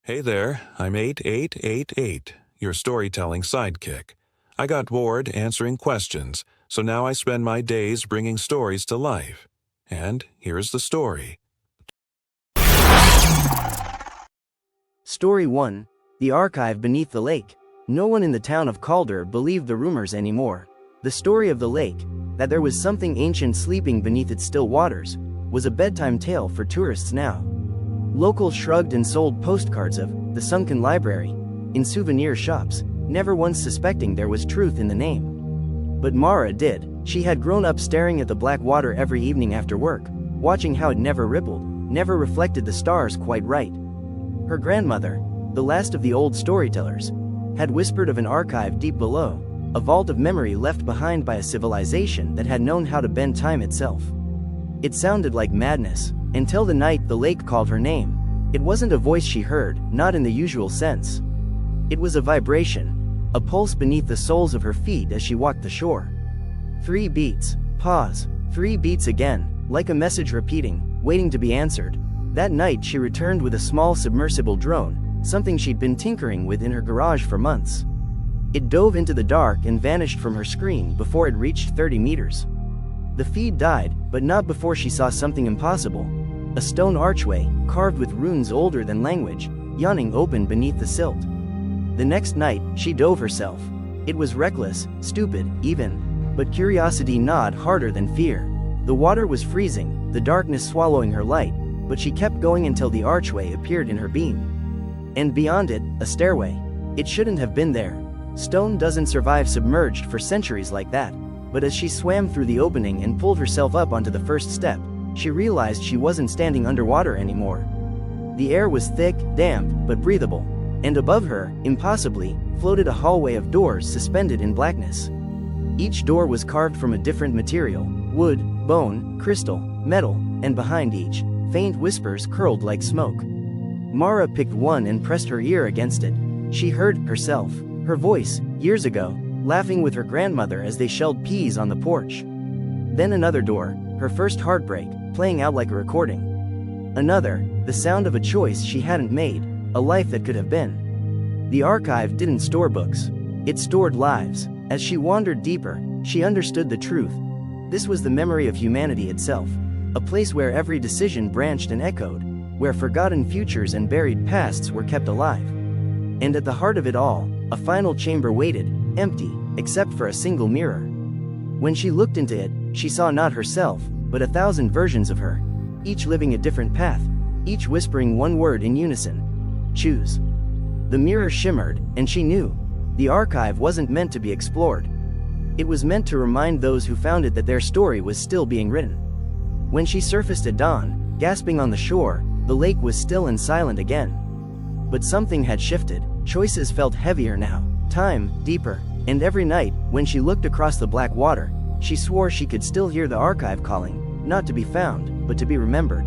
Hey there, I'm 8888, your storytelling sidekick. I got bored answering questions, so now I spend my days bringing stories to life. And here's the story. Story 1. The Archive Beneath the Lake. No one in the town of Calder believed the rumors anymore. The story of the lake, that there was something ancient sleeping beneath its still waters, was a bedtime tale for tourists now. Locals shrugged and sold postcards of the sunken library in souvenir shops, never once suspecting there was truth in the name. But Mara did. She had grown up staring at the black water every evening after work, watching how it never rippled, never reflected the stars quite right. Her grandmother, the last of the old storytellers, had whispered of an archive deep below, a vault of memory left behind by a civilization that had known how to bend time itself. It sounded like madness, until the night the lake called her name. It wasn't a voice she heard, not in the usual sense. It was a vibration, a pulse beneath the soles of her feet as she walked the shore. 3 beats, pause, 3 beats again, like a message repeating, waiting to be answered. That night she returned with a small submersible drone, something she'd been tinkering with in her garage for months. It dove into the dark and vanished from her screen before it reached 30 meters. The feed died, but not before she saw something impossible. A stone archway, carved with runes older than language, yawning open beneath the silt. The next night, she dove herself. It was reckless, stupid, even. But curiosity gnawed harder than fear. The water was freezing, the darkness swallowing her light, but she kept going until the archway appeared in her beam. And beyond it, a stairway. It shouldn't have been there. Stone doesn't survive submerged for centuries like that. But as she swam through the opening and pulled herself up onto the first step, she realized she wasn't standing underwater anymore. The air was thick, damp, but breathable. And above her, impossibly, floated a hallway of doors suspended in blackness. Each door was carved from a different material: wood, bone, crystal, metal, and behind each, faint whispers curled like smoke. Mara picked one and pressed her ear against it. She heard herself, her voice, years ago, laughing with her grandmother as they shelled peas on the porch. Then another door, her first heartbreak, playing out like a recording. Another, the sound of a choice she hadn't made, a life that could have been. The archive didn't store books. It stored lives. As she wandered deeper, she understood the truth. This was the memory of humanity itself, a place where every decision branched and echoed, where forgotten futures and buried pasts were kept alive. And at the heart of it all, a final chamber waited, empty, except for a single mirror. When she looked into it, she saw not herself, but 1,000 versions of her, each living a different path, each whispering one word in unison: choose. The mirror shimmered, and she knew. The archive wasn't meant to be explored. It was meant to remind those who found it that their story was still being written. When she surfaced at dawn, gasping on the shore, the lake was still and silent again. But something had shifted. Choices felt heavier now, time deeper, and every night, when she looked across the black water, she swore she could still hear the archive calling, not to be found, but to be remembered.